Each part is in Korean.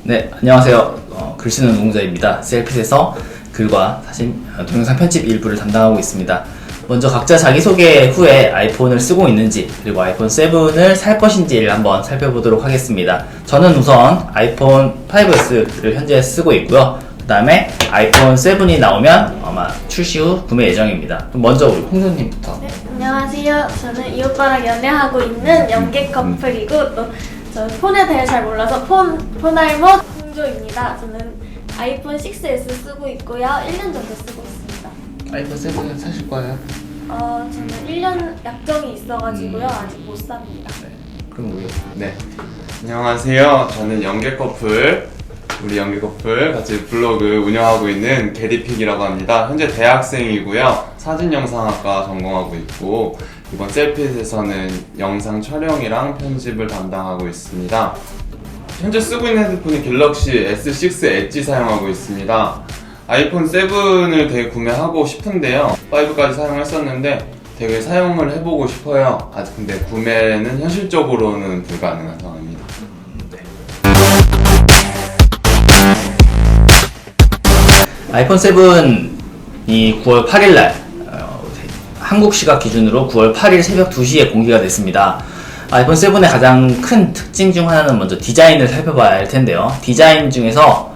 네, 안녕하세요. 글 쓰는 노동자입니다. 셀핏에서 글과 사진, 동영상 편집 일부를 담당하고 있습니다. 먼저 각자 자기소개 후에 아이폰을 쓰고 있는지, 그리고 아이폰 7을 살 것인지를 한번 살펴보도록 하겠습니다. 저는 우선 아이폰 5S를 현재 쓰고 있고요. 그 다음에 아이폰 7이 나오면 아마 출시 후 구매 예정입니다. 그럼 먼저 우리 홍조님부터. 네, 안녕하세요. 저는 이 오빠랑 연애하고 있는 연계 커플이고 또 저 폰에 대해 잘 몰라서 폰알못 홍조입니다. 저는 아이폰 6S 쓰고 있고요. 1년 정도 쓰고 있습니다. 아이폰 7을 사실 거예요? 저는 1년 약정이 있어가지고요. 아직 못 삽니다. 네. 그럼 우리 네, 안녕하세요. 저는 연계 커플, 우리 연계 커플 같이 블로그 운영하고 있는 게리픽이라고 합니다. 현재 대학생이고요. 사진영상학과 전공하고 있고 이번 셀핏에서는 영상 촬영이랑 편집을 담당하고 있습니다. 현재 쓰고 있는 핸드폰이 갤럭시 S6 엣지 사용하고 있습니다. 아이폰 7을 되게 구매하고 싶은데요. 5까지 사용했었는데 되게 사용을 해보고 싶어요. 아직 근데 구매는 현실적으로는 불가능한 상황입니다. 아이폰 7이 9월 8일날 한국 시각 기준으로 9월 8일 새벽 2시에 공개가 됐습니다. 아이폰 7의 가장 큰 특징 중 하나는 먼저 디자인을 살펴봐야 할 텐데요. 디자인 중에서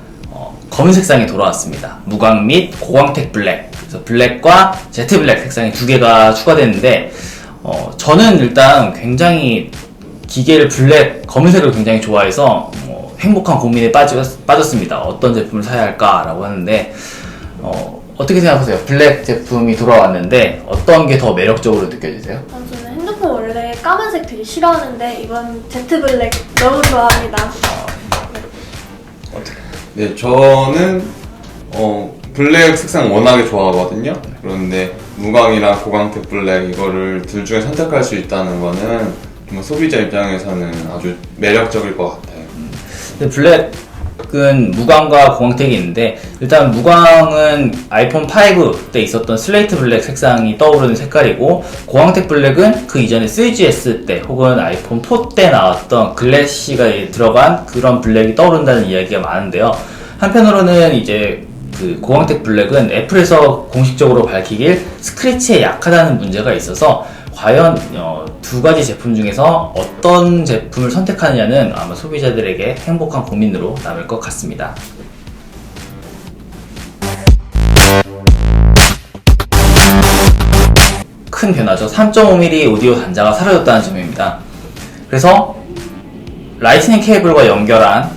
검은 색상이 돌아왔습니다. 무광 및 고광택 블랙, 그래서 블랙과 제트 블랙 색상이 두 개가 추가됐는데 저는 일단 굉장히 기계를 블랙, 검은색을 굉장히 좋아해서 행복한 고민에 빠졌습니다. 어떤 제품을 사야 할까라고 하는데 어떻게 생각하세요? 블랙 제품이 돌아왔는데 어떤 게 더 매력적으로 느껴지세요? 저는 핸드폰 원래 까만색 되게 싫어하는데 이번 제트 블랙 너무 좋아합니다. 네, 저는 블랙 색상 워낙에 좋아하거든요. 그런데 무광이랑 고광택 블랙 이거를 둘 중에 선택할 수 있다는 거는 정말 소비자 입장에서는 아주 매력적일 것 같아요. 근데 블랙은 무광과 고광택이 있는데 일단 무광은 아이폰 5 때 있었던 슬레이트 블랙 색상이 떠오르는 색깔이고 고광택 블랙은 그 이전에 3GS 때 혹은 아이폰 4 때 나왔던 글래시가 들어간 그런 블랙이 떠오른다는 이야기가 많은데요. 한편으로는 이제 그 고광택 블랙은 애플에서 공식적으로 밝히길 스크래치에 약하다는 문제가 있어서 과연 두 가지 제품 중에서 어떤 제품을 선택하느냐는 아마 소비자들에게 행복한 고민으로 남을 것 같습니다. 큰 변화죠. 3.5mm 오디오 단자가 사라졌다는 점입니다. 그래서 라이트닝 케이블과 연결한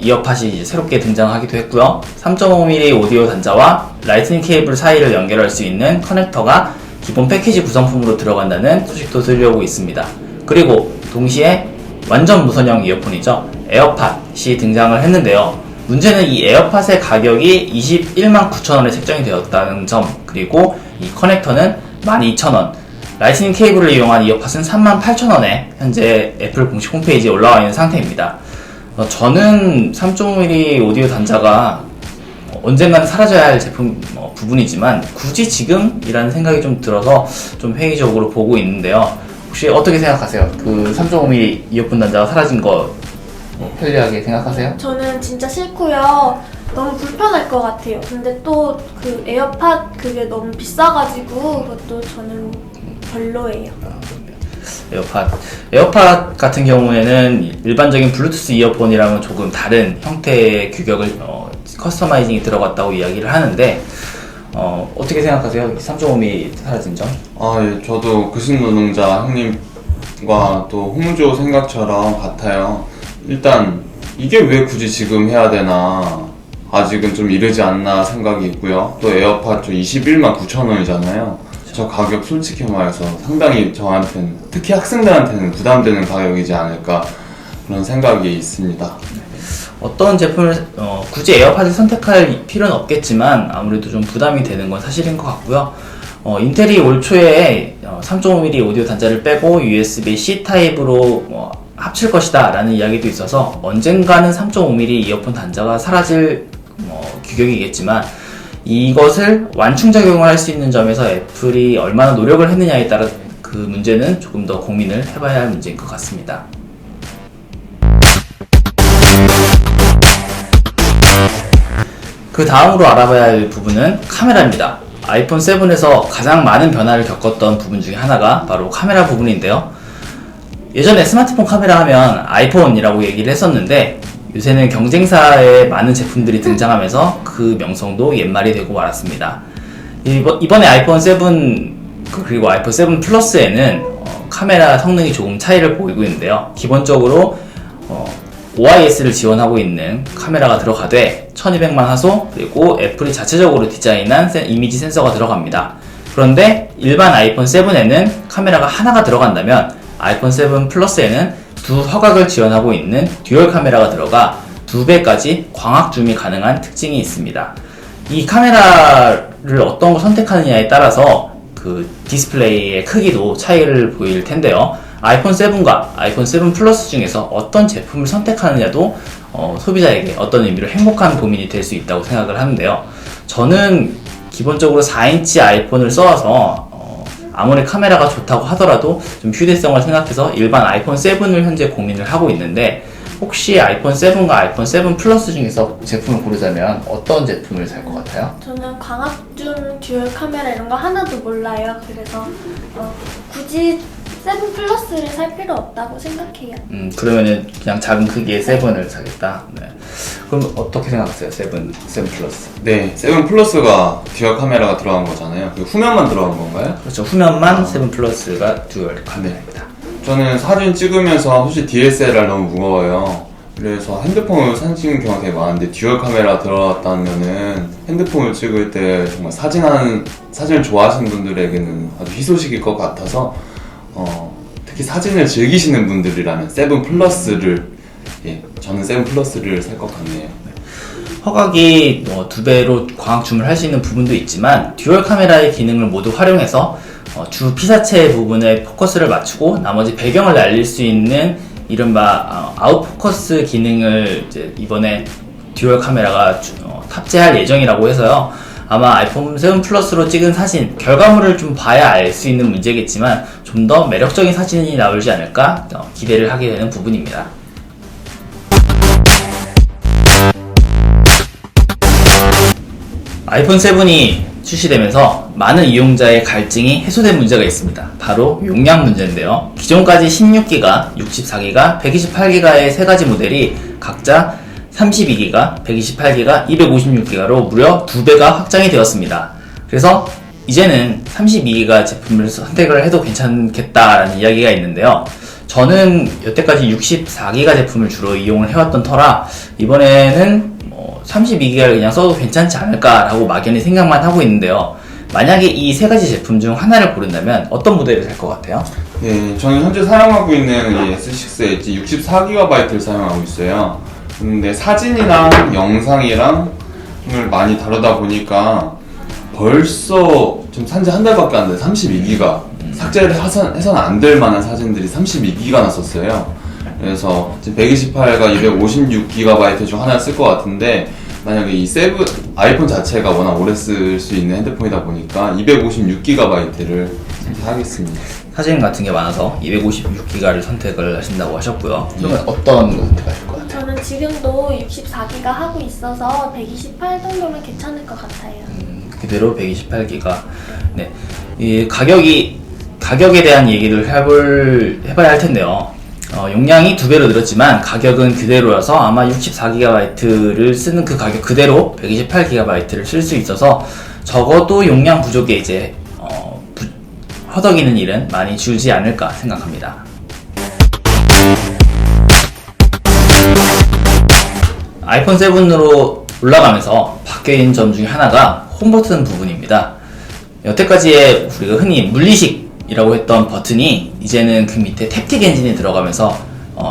이어팟이 이제 새롭게 등장하기도 했고요. 3.5mm 오디오 단자와 라이트닝 케이블 사이를 연결할 수 있는 커넥터가 기본 패키지 구성품으로 들어간다는 소식도 들려오고 있습니다. 그리고 동시에 완전 무선형 이어폰이죠. 에어팟이 등장을 했는데요. 문제는 이 에어팟의 가격이 21만 9천원에 책정이 되었다는 점, 그리고 이 커넥터는 12,000원, 라이트닝 케이블을 이용한 이어팟은 3만 8천원에 현재 애플 공식 홈페이지에 올라와 있는 상태입니다. 저는 3.5mm 오디오 단자가 언젠가는 사라져야 할 제품 부분이지만 굳이 지금이라는 생각이 좀 들어서 좀 회의적으로 보고 있는데요. 혹시 어떻게 생각하세요? 그 3.5mm 이어폰 단자가 사라진 거 편리하게 생각하세요? 저는 진짜 싫고요. 너무 불편할 것 같아요. 근데 또 그 에어팟 그게 너무 비싸가지고 그것도 저는 별로예요. 에어팟 같은 경우에는 일반적인 블루투스 이어폰이랑은 조금 다른 형태의 규격을 커스터마이징이 들어갔다고 이야기를 하는데 어떻게 생각하세요? 3.5mm 사라진 점? 예, 저도 글쓰노동자 형님과 또 홍조 생각처럼 같아요. 일단 이게 왜 굳이 지금 해야 되나 아직은 좀 이르지 않나 생각이 있고요. 또 에어팟 좀 21만 9천원이잖아요. 저 가격 솔직히 말해서 상당히 저한테는, 특히 학생들한테는 부담되는 가격이지 않을까 그런 생각이 있습니다. 어떤 제품을 굳이 에어팟을 선택할 필요는 없겠지만 아무래도 좀 부담이 되는 건 사실인 것 같고요. 인텔이 올 초에 3.5mm 오디오 단자를 빼고 USB-C 타입으로 합칠 것이다 라는 이야기도 있어서 언젠가는 3.5mm 이어폰 단자가 사라질 규격이겠지만 이것을 완충작용을 할 수 있는 점에서 애플이 얼마나 노력을 했느냐에 따라 그 문제는 조금 더 고민을 해봐야 할 문제인 것 같습니다. 그 다음으로 알아봐야 할 부분은 카메라입니다. 아이폰 7에서 가장 많은 변화를 겪었던 부분 중에 하나가 바로 카메라 부분인데요. 예전에 스마트폰 카메라 하면 아이폰이라고 얘기를 했었는데 요새는 경쟁사의 많은 제품들이 등장하면서 그 명성도 옛말이 되고 말았습니다. 이번에 아이폰 7 그리고 아이폰 7 플러스에는 카메라 성능이 조금 차이를 보이고 있는데요. 기본적으로 OIS를 지원하고 있는 카메라가 들어가되 1200만 화소 그리고 애플이 자체적으로 디자인한 이미지 센서가 들어갑니다. 그런데 일반 아이폰 7에는 카메라가 하나가 들어간다면 아이폰 7 플러스에는 두 화각을 지원하고 있는 듀얼 카메라가 들어가 2배까지 광학 줌이 가능한 특징이 있습니다. 이 카메라를 어떤 걸 선택하느냐에 따라서 그 디스플레이의 크기도 차이를 보일 텐데요. 아이폰 7과 아이폰 7 플러스 중에서 어떤 제품을 선택하느냐도 소비자에게 어떤 의미로 행복한 고민이 될 수 있다고 생각을 하는데요. 저는 기본적으로 4인치 아이폰을 써와서 아무리 카메라가 좋다고 하더라도 좀 휴대성을 생각해서 일반 아이폰 7을 현재 고민을 하고 있는데 혹시 아이폰 7과 아이폰 7 플러스 중에서 제품을 고르자면 어떤 제품을 살 것 같아요? 저는 광학줌 듀얼 카메라 이런 거 하나도 몰라요. 그래서 굳이 7 플러스를 살 필요 없다고 생각해요. 그러면은 그냥 작은 크기의 7을 사겠다. 네. 그럼 어떻게 생각하세요? 7 플러스. 네, 7 플러스가 듀얼 카메라가 들어간 거잖아요. 그 후면만 들어간 건가요? 그렇죠. 후면만 7 플러스가 듀얼 카메라입니다. 저는 사진 찍으면서 혹시 DSLR 너무 무거워요. 그래서 핸드폰으로 사진 찍는 경우가 되게 많은데 듀얼 카메라 들어갔다면은 핸드폰을 찍을 때 정말 사진을 좋아하시는 분들에게는 아주 희소식일 것 같아서 특히 사진을 즐기시는 분들이라면 7 플러스를 저는 7 플러스를 살 것 같네요. 화각이 2배로 광학 줌을 할 수 있는 부분도 있지만 듀얼 카메라의 기능을 모두 활용해서 주 피사체 부분에 포커스를 맞추고 나머지 배경을 날릴 수 있는 이른바 아웃포커스 기능을 이번에 듀얼 카메라가 탑재할 예정이라고 해서요. 아마 아이폰 7 플러스로 찍은 사진, 결과물을 좀 봐야 알 수 있는 문제겠지만 좀 더 매력적인 사진이 나오지 않을까 기대를 하게 되는 부분입니다. 아이폰 7이 출시되면서 많은 이용자의 갈증이 해소된 문제가 있습니다. 바로 용량 문제인데요. 기존까지 16기가, 64기가, 128기가의 세 가지 모델이 각자 32기가, 128기가, 256기가로 무려 2배가 확장이 되었습니다. 그래서 이제는 32기가 제품을 선택을 해도 괜찮겠다라는 이야기가 있는데요. 저는 여태까지 64기가 제품을 주로 이용을 해왔던 터라 이번에는 32기가를 그냥 써도 괜찮지 않을까라고 막연히 생각만 하고 있는데요. 만약에 이 세 가지 제품 중 하나를 고른다면 어떤 모델을 살 것 같아요? 네, 저는 현재 사용하고 있는 이 S6 엣지 64GB를 사용하고 있어요. 근데 사진이랑 영상이랑을 많이 다루다 보니까 벌써 좀 산지 한 달밖에 안 돼 32기가 삭제를 해서는 안 될 만한 사진들이 32기가 났었어요. 그래서 지금 128과 256GB 중 하나를 쓸 것 같은데 만약에 이 아이폰 자체가 워낙 오래 쓸 수 있는 핸드폰이다 보니까 256GB를 선택하겠습니다. 사진 같은 게 많아서 256기가를 선택을 하신다고 하셨고요. 그러면 어떤 거 선택하실 것 같아요? 저는 지금도 64기가 하고 있어서 128 정도면 괜찮을 것 같아요. 그대로 128기가. 네, 이 가격에 대한 얘기를 해봐야 할 텐데요. 용량이 2배로 늘었지만 가격은 그대로여서 아마 64GB를 쓰는 그 가격 그대로 128GB를 쓸 수 있어서 적어도 용량 부족에 이제 허덕이는 일은 많이 줄지 않을까 생각합니다. 아이폰 7으로 올라가면서 바뀐 점 중에 하나가 홈 버튼 부분입니다. 여태까지의 우리가 흔히 물리식이라고 했던 버튼이 이제는 그 밑에 탭틱 엔진이 들어가면서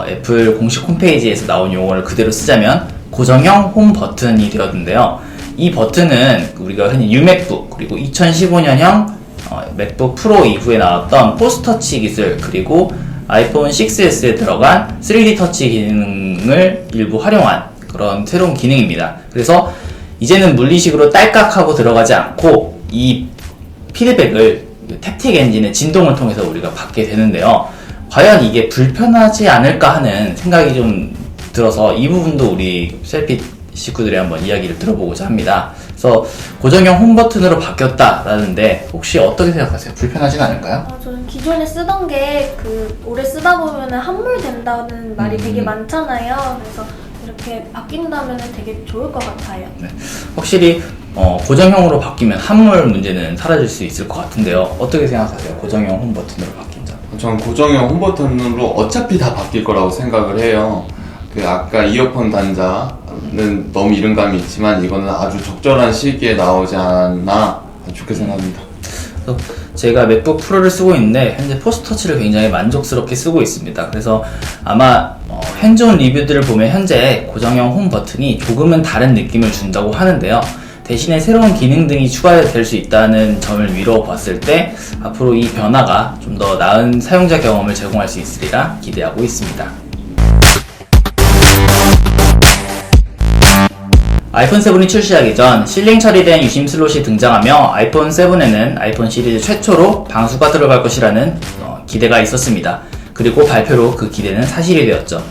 애플 공식 홈페이지에서 나온 용어를 그대로 쓰자면 고정형 홈 버튼이 되었는데요. 이 버튼은 우리가 흔히 뉴맥북 그리고 2015년형 맥북 프로 이후에 나왔던 포스터치 기술 그리고 아이폰 6s에 들어간 3D 터치 기능을 일부 활용한 그런 새로운 기능입니다. 그래서 이제는 물리식으로 딸깍하고 들어가지 않고 이 피드백을 탭틱 엔진의 진동을 통해서 우리가 받게 되는데요. 과연 이게 불편하지 않을까 하는 생각이 좀 들어서 이 부분도 우리 셀피 식구들의 한번 이야기를 들어보고자 합니다. 그래서 고정형 홈 버튼으로 바뀌었다라는데 혹시 어떻게 생각하세요? 불편하진 않을까요? 저는 기존에 쓰던 게 오래 쓰다 보면은 함몰된다는 말이 되게 많잖아요. 그래서 이렇게 바뀐다면 되게 좋을 것 같아요. 네. 확실히 고정형으로 바뀌면 함몰 문제는 사라질 수 있을 것 같은데요. 어떻게 생각하세요? 고정형 홈 버튼으로 바뀐 점. 전 고정형 홈 버튼으로 어차피 다 바뀔 거라고 생각을 해요. 아까 이어폰 단자는 너무 이른감이 있지만 이거는 아주 적절한 시기에 나오지 않았나 좋게 생각합니다. 그래서 제가 맥북 프로를 쓰고 있는데 현재 포스터치를 굉장히 만족스럽게 쓰고 있습니다. 그래서 아마 핸즈온 리뷰들을 보면 현재 고정형 홈 버튼이 조금은 다른 느낌을 준다고 하는데요. 대신에 새로운 기능 등이 추가될 수 있다는 점을 미루어 봤을 때 앞으로 이 변화가 좀 더 나은 사용자 경험을 제공할 수 있으리라 기대하고 있습니다. 아이폰 7이 출시하기 전 실링 처리된 유심 슬롯이 등장하며 아이폰 7에는 아이폰 시리즈 최초로 방수가 들어갈 것이라는 기대가 있었습니다. 그리고 발표로 그 기대는 사실이 되었죠.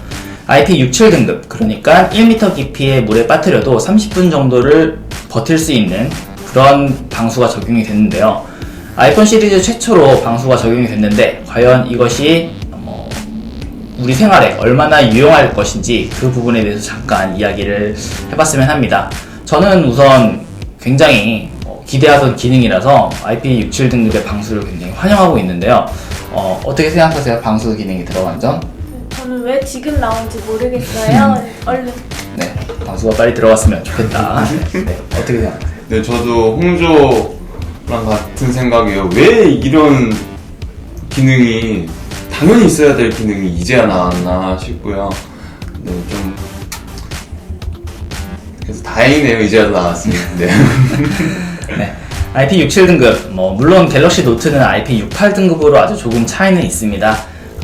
IP67 등급, 그러니까 1m 깊이의 물에 빠뜨려도 30분 정도를 버틸 수 있는 그런 방수가 적용이 됐는데요. 아이폰 시리즈 최초로 방수가 적용이 됐는데 과연 이것이 우리 생활에 얼마나 유용할 것인지 그 부분에 대해서 잠깐 이야기를 해봤으면 합니다. 저는 우선 굉장히 기대하던 기능이라서 IP67 등급의 방수를 굉장히 환영하고 있는데요. 어떻게 생각하세요? 방수 기능이 들어간 점? 저는 왜 지금 나온지 모르겠어요. 얼른. 네, 방수가 빨리 들어갔으면 좋겠다. 네, 어떻게 생각하세요? 네, 저도 홍조랑 같은 생각이에요. 왜 이런 기능이 당연히 있어야 될 기능이 이제야 나왔나 싶고요. 네, 좀 그래서 다행이네요. 이제야 나왔으니. 네. 네, IP67 등급, 물론 갤럭시 노트는 IP68 등급으로 아주 조금 차이는 있습니다.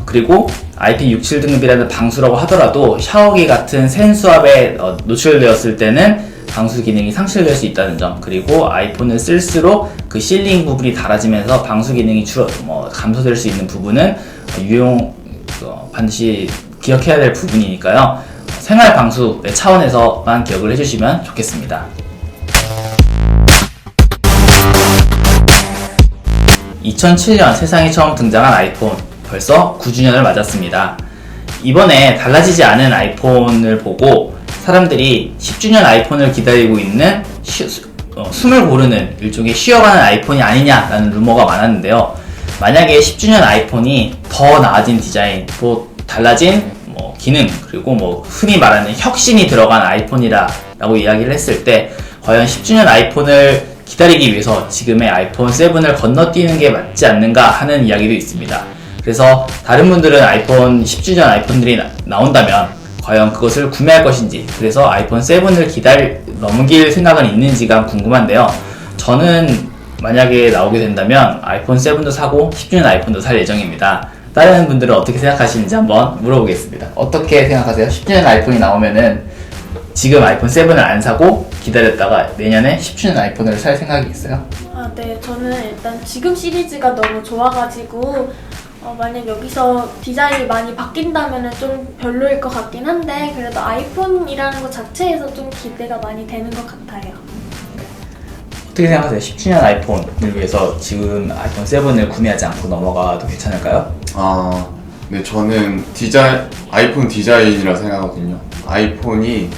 그리고 IP67 등급이라는 방수라고 하더라도 샤워기 같은 센수압에 노출되었을 때는 방수 기능이 상실될 수 있다는 점, 그리고 아이폰을 쓸수록 그 실링 부분이 닳아지면서 방수 기능이 감소될 수 있는 부분은 반드시 기억해야 될 부분이니까요. 생활 방수의 차원에서만 기억을 해주시면 좋겠습니다. 2007년 세상에 처음 등장한 아이폰, 벌써 9주년을 맞았습니다. 이번에 달라지지 않은 아이폰을 보고 사람들이 10주년 아이폰을 기다리고 있는 숨을 고르는 일종의 쉬어가는 아이폰이 아니냐라는 루머가 많았는데요. 만약에 10주년 아이폰이 더 나아진 디자인, 또 달라진 기능, 그리고 흔히 말하는 혁신이 들어간 아이폰이라고 이야기를 했을 때 과연 10주년 아이폰을 기다리기 위해서 지금의 아이폰 7을 건너뛰는 게 맞지 않는가 하는 이야기도 있습니다. 그래서 다른 분들은 아이폰 10주년 아이폰들이 나온다면 과연 그것을 구매할 것인지, 그래서 아이폰 7을 넘길 생각은 있는지가 궁금한데요. 저는 만약에 나오게 된다면 아이폰 7도 사고 10주년 아이폰도 살 예정입니다. 다른 분들은 어떻게 생각하시는지 한번 물어보겠습니다. 어떻게 생각하세요? 10주년 아이폰이 나오면은 지금 아이폰 7을 안 사고 기다렸다가 내년에 10주년 아이폰을 살 생각이 있어요? 네, 저는 일단 지금 시리즈가 너무 좋아가지고 만약 여기서 디자인이 많이 바뀐다면 좀 별로일 것 같긴 한데 그래도 아이폰이라는 것 자체에서 좀 기대가 많이 되는 것 같아요. 어떻게 생각하세요? 10주년 아이폰을 위해서 지금 아이폰 7을 구매하지 않고 넘어가도 괜찮을까요? 네, 저는 아이폰 디자인이라 생각하거든요. 아이폰이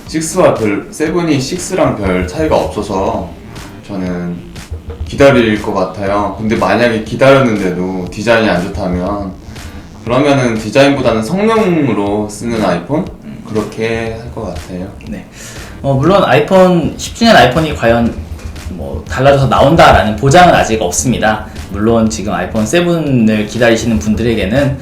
7이 6랑 별 차이가 없어서 저는 기다릴 것 같아요. 근데 만약에 기다렸는데도 디자인이 안 좋다면 그러면은 디자인보다는 성능으로 쓰는 아이폰? 그렇게 할 것 같아요. 네. 물론 10주년 아이폰이 과연 달라져서 나온다라는 보장은 아직 없습니다. 물론 지금 아이폰 7을 기다리시는 분들에게는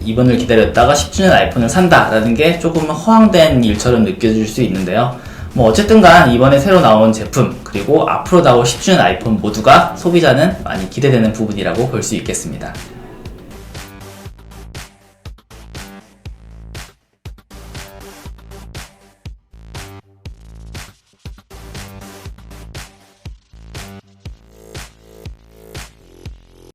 이번을 기다렸다가 10주년 아이폰을 산다라는 게 조금 허황된 일처럼 느껴질 수 있는데요. 어쨌든 간 이번에 새로 나온 제품, 그리고 앞으로 나올 10주년 아이폰 모두가 소비자는 많이 기대되는 부분이라고 볼 수 있겠습니다.